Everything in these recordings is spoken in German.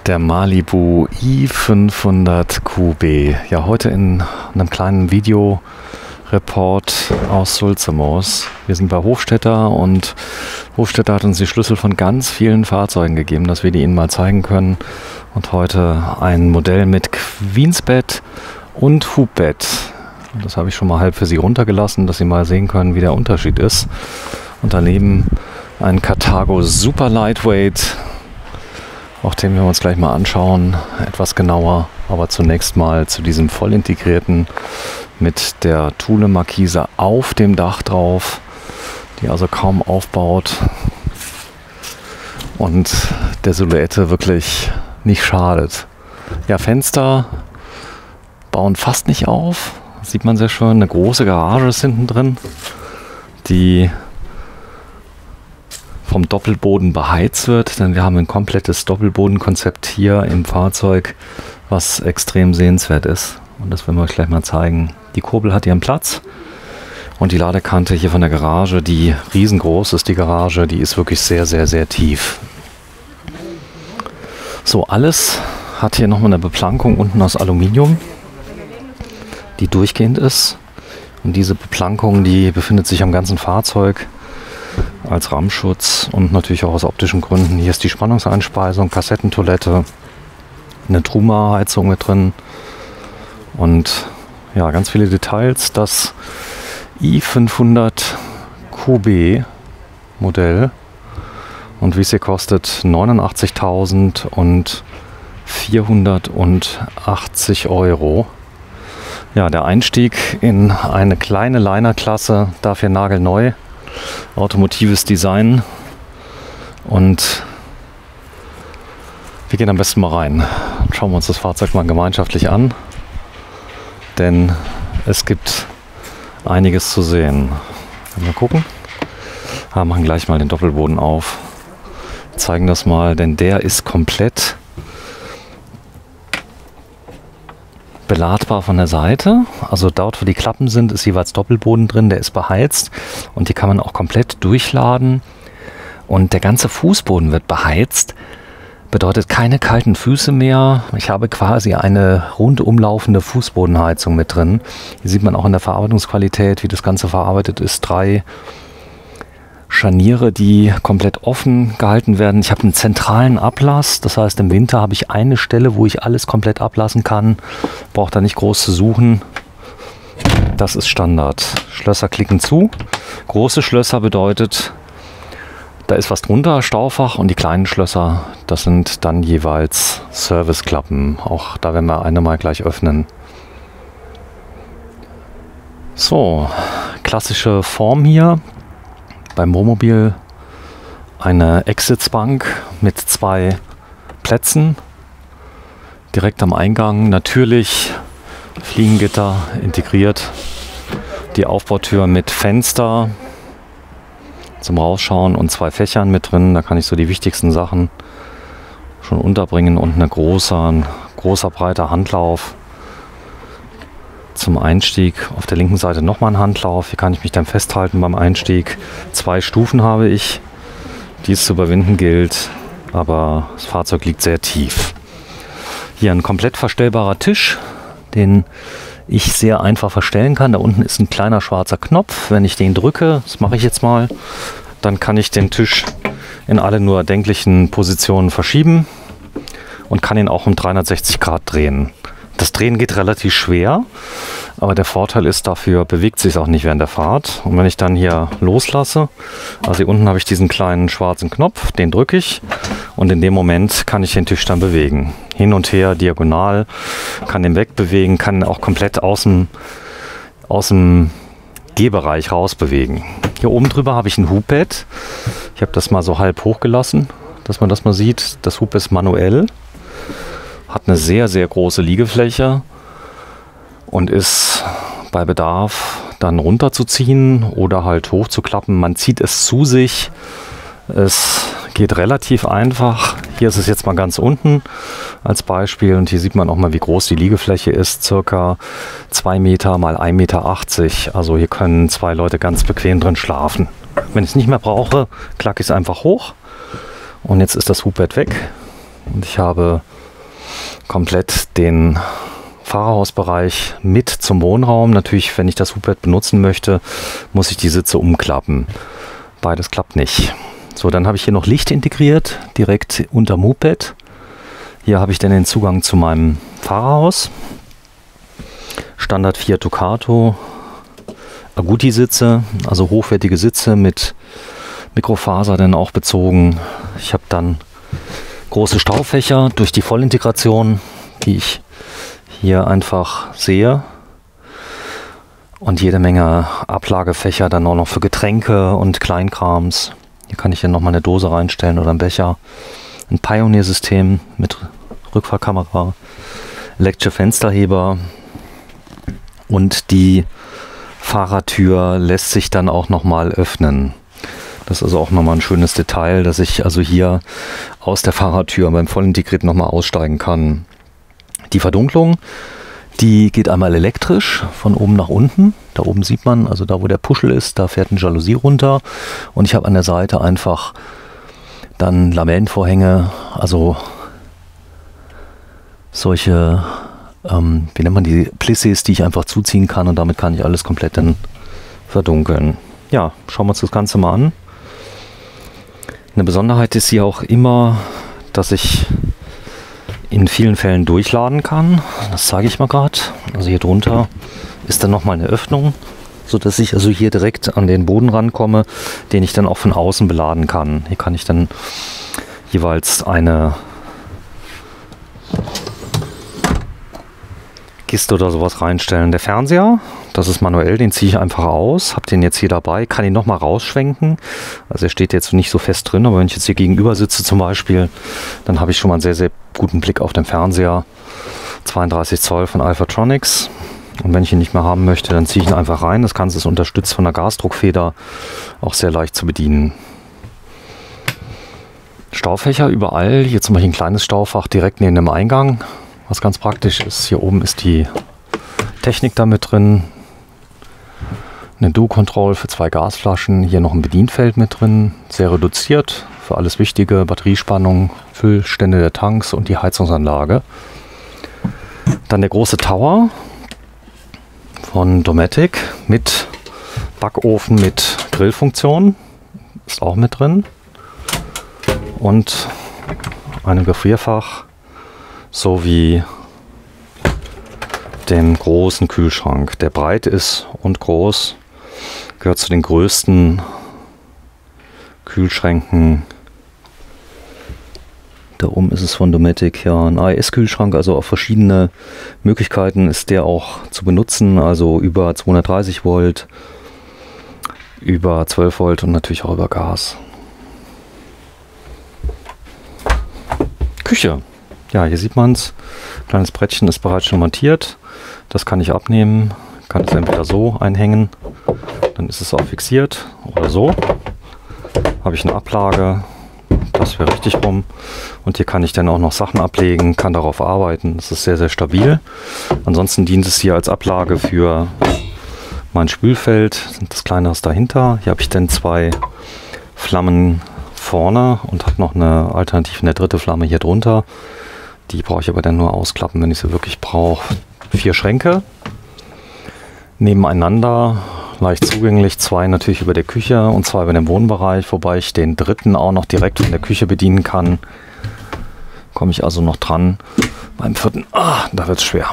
Der Malibu i500 QB. Ja, heute in einem kleinen Videoreport aus Sulzermoos. Wir sind bei Hofstetter und Hofstetter hat uns die Schlüssel von ganz vielen Fahrzeugen gegeben, dass wir die Ihnen mal zeigen können. Und heute ein Modell mit Queensbett und Hubbett. Das habe ich schon mal halb für Sie runtergelassen, dass Sie mal sehen können, wie der Unterschied ist. Und daneben ein Carthago Super Lightweight. Auch den wir uns gleich mal anschauen, etwas genauer. Aber zunächst mal zu diesem voll integrierten mit der Thule-Markise auf dem Dach drauf, die also kaum aufbaut und der Silhouette wirklich nicht schadet. Ja, Fenster bauen fast nicht auf. Das sieht man sehr schön. Eine große Garage ist hinten drin, die vom Doppelboden beheizt wird, denn wir haben ein komplettes Doppelbodenkonzept hier im Fahrzeug, was extrem sehenswert ist. Und das werden wir euch gleich mal zeigen. Die Kurbel hat ihren Platz und die Ladekante hier von der Garage, die riesengroß ist, die Garage, die ist wirklich sehr, sehr, sehr tief. So, alles hat hier nochmal eine Beplankung unten aus Aluminium, die durchgehend ist. Und diese Beplankung, die befindet sich am ganzen Fahrzeug als Rammschutz und natürlich auch aus optischen Gründen. Hier ist die Spannungseinspeisung, Kassettentoilette, eine Truma-Heizung mit drin und ja, ganz viele Details. Das i500 QB Modell und wie es hier kostet, 89.480 Euro. Ja, der Einstieg in eine kleine Liner-Klasse, dafür nagelneu. Automotives Design und wir gehen am besten mal rein. Schauen wir uns das Fahrzeug mal gemeinschaftlich an, denn es gibt einiges zu sehen. Mal gucken. Machen gleich mal den Doppelboden auf. Zeigen das mal, denn der ist komplett beladbar von der Seite. Also dort, wo die Klappen sind, ist jeweils Doppelboden drin, der ist beheizt und die kann man auch komplett durchladen. Und der ganze Fußboden wird beheizt, bedeutet keine kalten Füße mehr. Ich habe quasi eine rundumlaufende Fußbodenheizung mit drin. Hier sieht man auch in der Verarbeitungsqualität, wie das Ganze verarbeitet ist. 3 Scharniere, die komplett offen gehalten werden. Ich habe einen zentralen Ablass, das heißt im Winter habe ich eine Stelle, wo ich alles komplett ablassen kann. Brauche da nicht groß zu suchen. Das ist Standard. Schlösser klicken zu. Große Schlösser bedeutet, da ist was drunter, Staufach, und die kleinen Schlösser, das sind dann jeweils Serviceklappen. Auch da werden wir eine mal gleich öffnen. So, klassische Form hier. Beim Wohnmobil eine Exitsbank mit 2 Plätzen direkt am Eingang. Natürlich Fliegengitter integriert. Die Aufbautür mit Fenster zum Rausschauen und 2 Fächern mit drin. Da kann ich so die wichtigsten Sachen schon unterbringen und ein großer breiter Handlauf. Zum Einstieg auf der linken Seite nochmal ein Handlauf. Hier kann ich mich dann festhalten beim Einstieg. 2 Stufen habe ich, die es zu überwinden gilt, aber das Fahrzeug liegt sehr tief. Hier ein komplett verstellbarer Tisch, den ich sehr einfach verstellen kann. Da unten ist ein kleiner schwarzer Knopf. Wenn ich den drücke, das mache ich jetzt mal, dann kann ich den Tisch in alle nur erdenklichen Positionen verschieben und kann ihn auch um 360 Grad drehen. Das Drehen geht relativ schwer, aber der Vorteil ist, dafür bewegt sich auch nicht während der Fahrt. Und wenn ich dann hier loslasse, also hier unten habe ich diesen kleinen schwarzen Knopf, den drücke ich und in dem Moment kann ich den Tisch dann bewegen. Hin und her, diagonal, kann den wegbewegen, kann auch komplett aus dem Gehbereich raus bewegen. Hier oben drüber habe ich ein Hubbett. Ich habe das mal so halb hochgelassen, dass man das mal sieht. Das Hub ist manuell. Hat eine sehr, sehr große Liegefläche und ist bei Bedarf dann runterzuziehen oder halt hochzuklappen. Man zieht es zu sich. Es geht relativ einfach. Hier ist es jetzt mal ganz unten als Beispiel und hier sieht man auch mal, wie groß die Liegefläche ist. Circa 2 Meter mal 1,80 Meter. Also hier können 2 Leute ganz bequem drin schlafen. Wenn ich es nicht mehr brauche, klacke ich es einfach hoch. Und jetzt ist das Hubbett weg. Und ich habe komplett den Fahrerhausbereich mit zum Wohnraum. Natürlich, wenn ich das Hubbett benutzen möchte, muss ich die Sitze umklappen. Beides klappt nicht. So, dann habe ich hier noch Licht integriert, direkt unterm Hubbett. Hier habe ich dann den Zugang zu meinem Fahrerhaus. Standard Fiat Ducato Agouti-Sitze, also hochwertige Sitze mit Mikrofaser dann auch bezogen. Ich habe dann große Staufächer durch die Vollintegration, die ich hier einfach sehe. Und jede Menge Ablagefächer dann auch noch für Getränke und Kleinkrams. Hier kann ich dann nochmal eine Dose reinstellen oder einen Becher. Ein Pioneer-System mit Rückfahrkamera, elektrische Fensterheber und die Fahrertür lässt sich dann auch nochmal öffnen. Das ist also auch nochmal ein schönes Detail, dass ich also hier aus der Fahrertür beim Vollintegrierten nochmal aussteigen kann. Die Verdunklung, die geht einmal elektrisch von oben nach unten. Da oben sieht man, also da wo der Puschel ist, da fährt eine Jalousie runter. Und ich habe an der Seite einfach dann Lamellenvorhänge, also solche, wie nennt man die, Plissés, die ich einfach zuziehen kann und damit kann ich alles komplett dann verdunkeln. Ja, schauen wir uns das Ganze mal an. Eine Besonderheit ist hier auch immer, dass ich in vielen Fällen durchladen kann. Das zeige ich mal gerade. Also hier drunter ist dann nochmal eine Öffnung, sodass ich also hier direkt an den Boden rankomme, den ich dann auch von außen beladen kann. Hier kann ich dann jeweils eine Kiste oder sowas reinstellen. Der Fernseher, das ist manuell, den ziehe ich einfach aus, habe den jetzt hier dabei, kann ihn nochmal rausschwenken. Also er steht jetzt nicht so fest drin, aber wenn ich jetzt hier gegenüber sitze zum Beispiel, dann habe ich schon mal einen sehr, sehr guten Blick auf den Fernseher. 32 Zoll von Alphatronics. Und wenn ich ihn nicht mehr haben möchte, dann ziehe ich ihn einfach rein. Das Ganze ist unterstützt von einer Gasdruckfeder, auch sehr leicht zu bedienen. Staufächer überall, hier zum Beispiel ein kleines Staufach direkt neben dem Eingang. Was ganz praktisch ist, hier oben ist die Technik da mit drin. Eine Duo-Control für 2 Gasflaschen. Hier noch ein Bedienfeld mit drin. Sehr reduziert für alles Wichtige. Batteriespannung, Füllstände der Tanks und die Heizungsanlage. Dann der große Tower von Dometic mit Backofen mit Grillfunktion. Ist auch mit drin. Und einem Gefrierfach sowie dem großen Kühlschrank, der breit ist und groß, gehört zu den größten Kühlschränken. Da oben ist es von Dometic, ja, ein AES-Kühlschrank, also auf verschiedene Möglichkeiten ist der auch zu benutzen, also über 230 Volt, über 12 Volt und natürlich auch über Gas. Küche. Ja, hier sieht man es. Kleines Brettchen ist bereits schon montiert. Das kann ich abnehmen. Kann es entweder so einhängen, dann ist es auch fixiert, oder so. Habe ich eine Ablage, das wäre richtig rum. Und hier kann ich dann auch noch Sachen ablegen, kann darauf arbeiten. Das ist sehr, sehr stabil. Ansonsten dient es hier als Ablage für mein Spülfeld. Das kleine ist dahinter. Hier habe ich dann 2 Flammen vorne und habe noch eine Alternative, eine dritte Flamme hier drunter. Die brauche ich aber dann nur ausklappen, wenn ich sie wirklich brauche. 4 Schränke nebeneinander, leicht zugänglich. 2 natürlich über der Küche und 2 über dem Wohnbereich, wobei ich den dritten auch noch direkt von der Küche bedienen kann. Komme ich also noch dran. Beim 4. Da wird es schwer.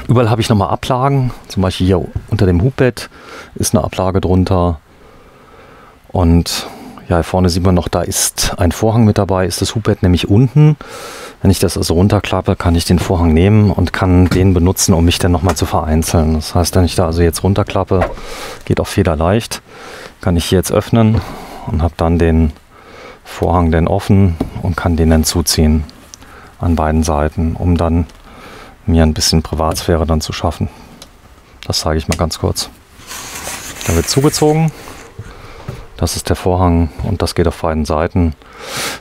Überall habe ich nochmal Ablagen. Zum Beispiel hier unter dem Hubbett ist eine Ablage drunter. Und ja, hier vorne sieht man noch, da ist ein Vorhang mit dabei, ist das Hubbett nämlich unten. Wenn ich das also runterklappe, kann ich den Vorhang nehmen und kann den benutzen, um mich dann nochmal zu vereinzeln. Das heißt, wenn ich da also jetzt runterklappe, geht auch federleicht, kann ich hier jetzt öffnen und habe dann den Vorhang dann offen und kann den dann zuziehen an beiden Seiten, um dann mir ein bisschen Privatsphäre dann zu schaffen. Das zeige ich mal ganz kurz. Da wird zugezogen. Das ist der Vorhang und das geht auf beiden Seiten.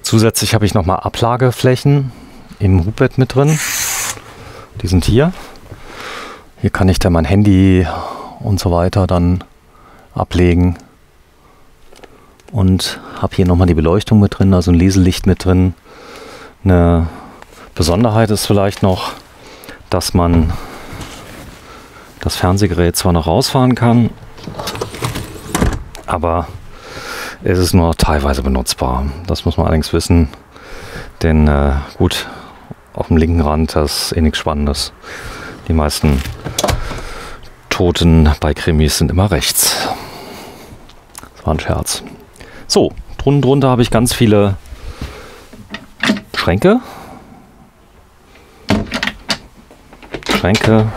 Zusätzlich habe ich nochmal Ablageflächen im Hubbett mit drin. Die sind hier. Hier kann ich dann mein Handy und so weiter dann ablegen. Und habe hier nochmal die Beleuchtung mit drin, also ein Leselicht mit drin. Eine Besonderheit ist vielleicht noch, dass man das Fernsehgerät zwar noch rausfahren kann, aber es ist nur teilweise benutzbar. Das muss man allerdings wissen, denn gut, auf dem linken Rand, das ist eh nichts Spannendes. Die meisten Toten bei Krimis sind immer rechts. Das war ein Scherz. So, drunter habe ich ganz viele Schränke. Schränke,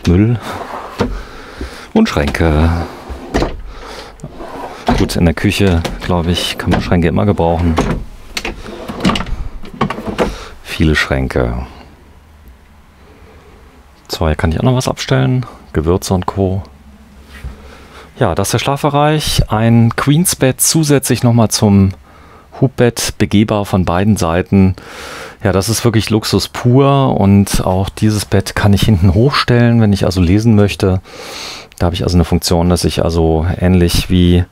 Müll und Schränke. Gut, in der Küche, glaube ich, kann man Schränke immer gebrauchen. Viele Schränke. So, hier kann ich auch noch was abstellen. Gewürze und Co. Ja, das ist der Schlafbereich. Ein Queensbett zusätzlich nochmal zum Hubbett, begehbar von beiden Seiten. Ja, das ist wirklich Luxus pur, und auch dieses Bett kann ich hinten hochstellen, wenn ich also lesen möchte. Da habe ich also eine Funktion, dass ich also ähnlich wie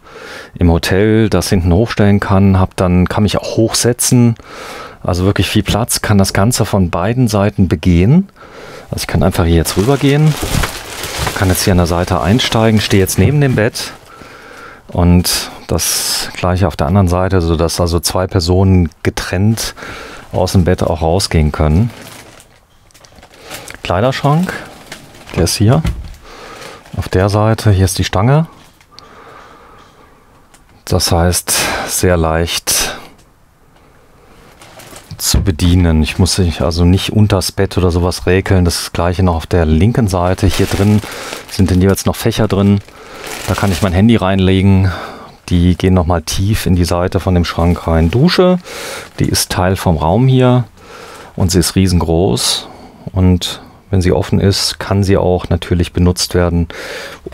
im Hotel das hinten hochstellen kann, kann mich auch hochsetzen. Also wirklich viel Platz, kann das Ganze von beiden Seiten begehen. Also ich kann einfach hier jetzt rüber gehen, kann jetzt hier an der Seite einsteigen, stehe jetzt neben dem Bett, und das gleiche auf der anderen Seite, sodass also zwei Personen getrennt aus dem Bett auch rausgehen können. Kleiderschrank, der ist hier. Auf der Seite, hier ist die Stange. Das heißt, sehr leicht zu bedienen. Ich muss mich also nicht unters Bett oder sowas räkeln. Das gleiche noch auf der linken Seite. Hier drin sind dann jeweils noch Fächer drin. Da kann ich mein Handy reinlegen. Die gehen nochmal tief in die Seite von dem Schrank rein. Dusche, die ist Teil vom Raum hier, und sie ist riesengroß, und wenn sie offen ist, kann sie auch natürlich benutzt werden,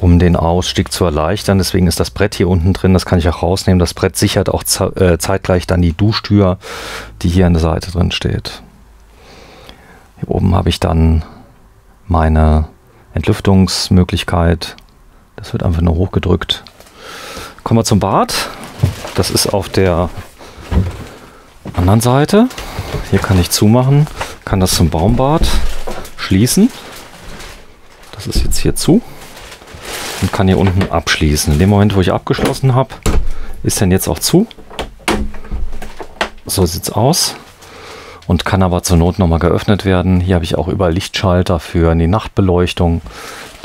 um den Ausstieg zu erleichtern. Deswegen ist das Brett hier unten drin, das kann ich auch rausnehmen. Das Brett sichert auch zeitgleich dann die Duschtür, die hier an der Seite drin steht. Hier oben habe ich dann meine Entlüftungsmöglichkeit. Das wird einfach nur hochgedrückt. Kommen wir zum Bad. Das ist auf der anderen Seite. Hier kann ich zumachen, kann das zum Baumbad schließen. Das ist jetzt hier zu und kann hier unten abschließen. In dem Moment, wo ich abgeschlossen habe, ist dann jetzt auch zu. So sieht es aus, und kann aber zur Not nochmal geöffnet werden. Hier habe ich auch überall Lichtschalter für die Nachtbeleuchtung,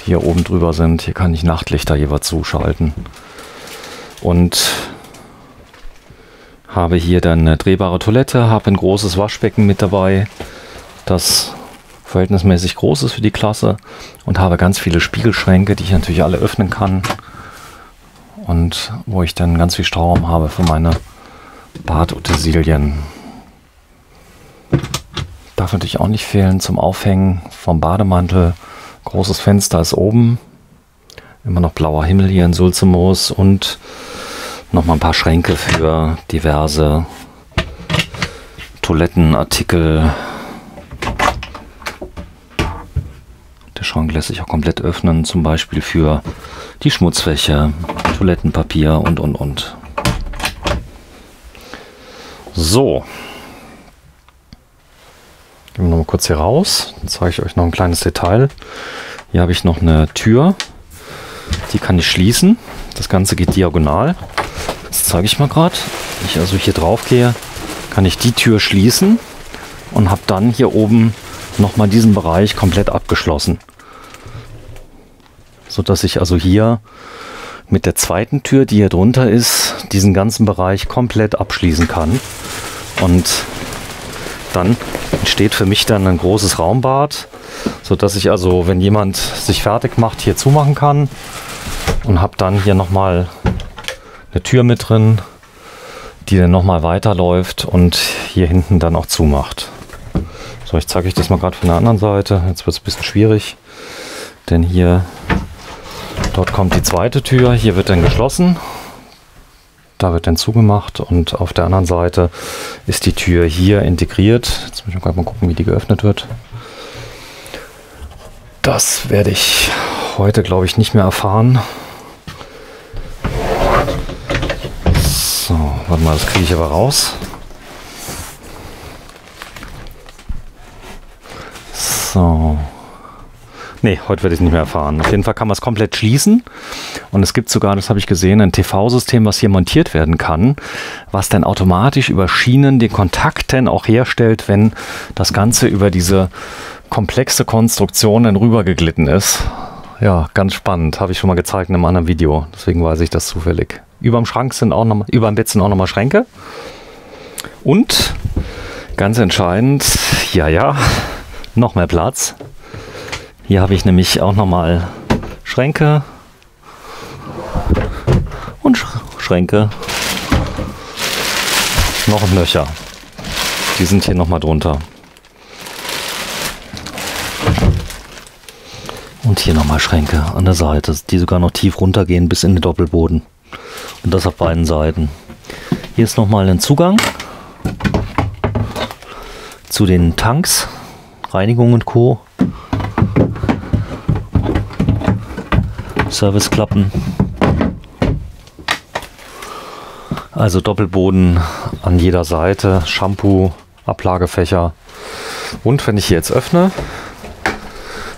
die hier oben drüber sind. Hier kann ich Nachtlichter jeweils zuschalten. Und habe hier dann eine drehbare Toilette, habe ein großes Waschbecken mit dabei, das verhältnismäßig groß ist für die Klasse, und habe ganz viele Spiegelschränke, die ich natürlich alle öffnen kann, und wo ich dann ganz viel Stauraum habe für meine Badutensilien. Darf natürlich auch nicht fehlen zum Aufhängen vom Bademantel. Großes Fenster ist oben. Immer noch blauer Himmel hier in Sulzemoos, und nochmal ein paar Schränke für diverse Toilettenartikel. Der Schrank lässt sich auch komplett öffnen, zum Beispiel für die Schmutzwäsche, Toilettenpapier und. So. Gehen wir nochmal kurz hier raus. Dann zeige ich euch noch ein kleines Detail. Hier habe ich noch eine Tür. Die kann ich schließen. Das Ganze geht diagonal. Das zeige ich mal gerade. Wenn ich also hier drauf gehe, kann ich die Tür schließen und habe dann hier oben nochmal diesen Bereich komplett abgeschlossen. Sodass ich also hier mit der zweiten Tür, die hier drunter ist, diesen ganzen Bereich komplett abschließen kann. Und dann entsteht für mich dann ein großes Raumbad, sodass ich also, wenn jemand sich fertig macht, hier zumachen kann, und habe dann hier nochmal eine Tür mit drin, die dann nochmal weiterläuft und hier hinten dann auch zumacht. So, ich zeige euch das mal gerade von der anderen Seite. Jetzt wird es ein bisschen schwierig, denn dort kommt die zweite Tür, hier wird dann geschlossen. Da wird dann zugemacht, und auf der anderen Seite ist die Tür hier integriert. Jetzt muss ich mal gucken, wie die geöffnet wird. Das werde ich heute, glaube ich, nicht mehr erfahren. Warte mal, das kriege ich aber raus. So. Nee, heute werde ich es nicht mehr erfahren. Auf jeden Fall kann man es komplett schließen. Und es gibt sogar, das habe ich gesehen, ein TV-System, was hier montiert werden kann, was dann automatisch über Schienen den Kontakt dann auch herstellt, wenn das Ganze über diese komplexe Konstruktion dann rübergeglitten ist. Ja, ganz spannend. Habe ich schon mal gezeigt in einem anderen Video. Deswegen weiß ich das zufällig. Über dem Schrank sind auch noch mal, über dem Bett sind auch nochmal Schränke. Und ganz entscheidend, ja, noch mehr Platz. Hier habe ich nämlich auch nochmal Schränke und Schränke. Noch Löcher. Die sind hier nochmal drunter. Und hier nochmal Schränke an der Seite, die sogar noch tief runtergehen bis in den Doppelboden. Und das auf beiden Seiten. Hier ist nochmal ein Zugang zu den Tanks, Reinigung und Co. Serviceklappen. Also Doppelboden an jeder Seite, Shampoo, Ablagefächer. Und wenn ich hier jetzt öffne,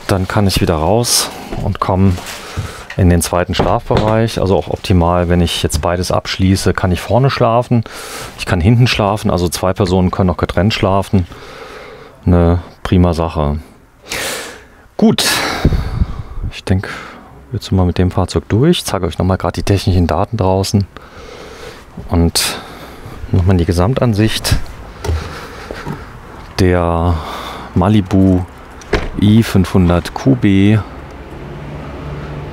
dann kann ich wieder raus und komme in den zweiten Schlafbereich. Also auch optimal, wenn ich jetzt beides abschließe, kann ich vorne schlafen. Ich kann hinten schlafen, also 2 Personen können auch getrennt schlafen. Eine prima Sache. Gut, ich denke, jetzt sind wir mit dem Fahrzeug durch. Ich zeige euch nochmal gerade die technischen Daten draußen und nochmal die Gesamtansicht. Der Malibu i500 QB,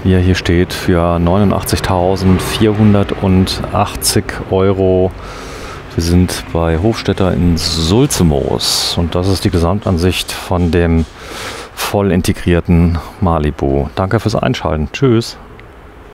wie er hier steht, für 89.480 €. Wir sind bei Hofstetter in Sulzemoos und das ist die Gesamtansicht von dem voll integrierten Malibu. Danke fürs Einschalten. Tschüss.